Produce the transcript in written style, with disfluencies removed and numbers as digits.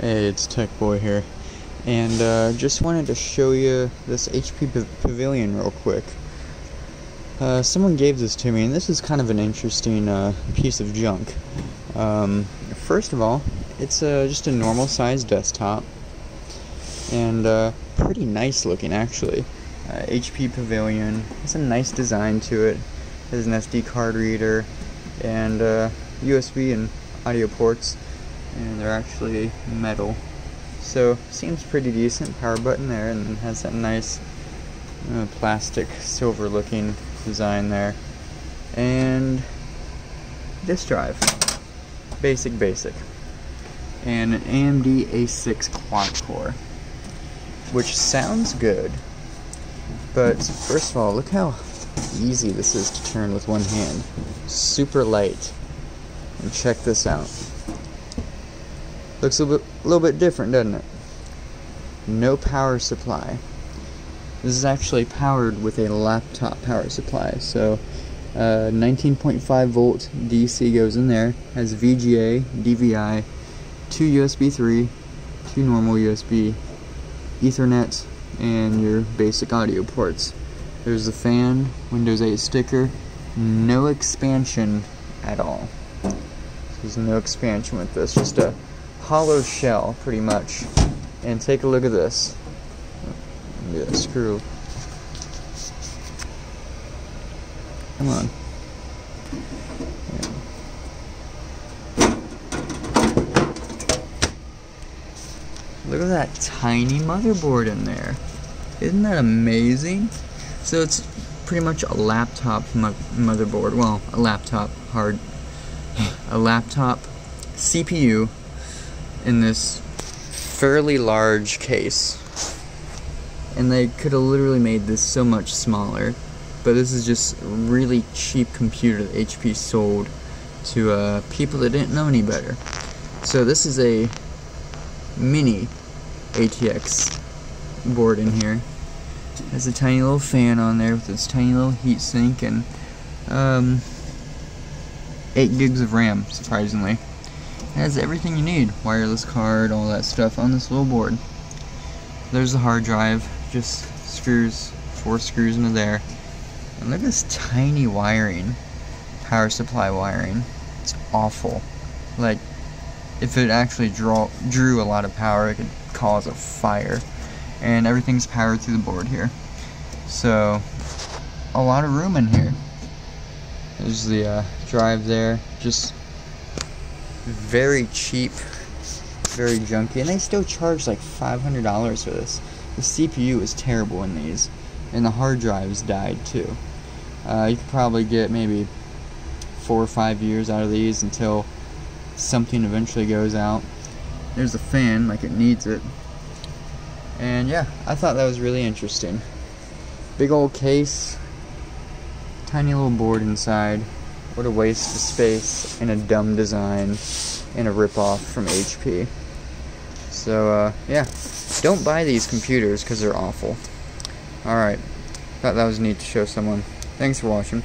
Hey, it's Tech Boy here, and just wanted to show you this HP pavilion real quick. Someone gave this to me, and this is kind of an interesting piece of junk. First of all, it's just a normal sized desktop, and pretty nice looking actually. HP Pavilion. It's a nice design to it. It has an SD card reader and USB and audio ports, and they're actually metal, so seems pretty decent. Power button there, and has that nice plastic silver looking design there, and disk drive, basic, and an AMD A6 quad core, which sounds good, but first of all, look how easy this is to turn with one hand. Super light. And check this out. Looks a little bit different, doesn't it? No power supply. This is actually powered with a laptop power supply. So 19.5 volt DC goes in there. Has VGA, DVI, 2 USB 3, 2 normal USB, Ethernet, and your basic audio ports. There's the fan, Windows 8 sticker, no expansion at all. There's no expansion with this, just a hollow shell pretty much. And take a look at this. Look at that screw. Come on. Look at that tiny motherboard in there. Isn't that amazing? So it's pretty much a laptop motherboard. Well, a laptop CPU in this fairly large case. And they could have literally made this so much smaller, but this is just a really cheap computer that HP sold to people that didn't know any better. So this is a mini ATX board in here. Has a tiny little fan on there with its tiny little heat sink, and 8 gigs of RAM, surprisingly. It has everything you need, wireless card, all that stuff on this little board. There's the hard drive, just screws, 4 screws into there. And look at this tiny wiring, power supply wiring. It's awful. Like, if it actually drew a lot of power, it could cause a fire. And everything's powered through the board here. So, a lot of room in here. There's the drive there. Just very cheap, very junky. And they still charge like $500 for this. The CPU is terrible in these. And the hard drives died too. You could probably get maybe 4 or 5 years out of these until something eventually goes out. There's a fan, like it needs it. And yeah, I thought that was really interesting. Big old case, tiny little board inside. What a waste of space, and a dumb design, and a ripoff from HP. So yeah, don't buy these computers because they're awful. Alright, thought that was neat to show someone. Thanks for watching.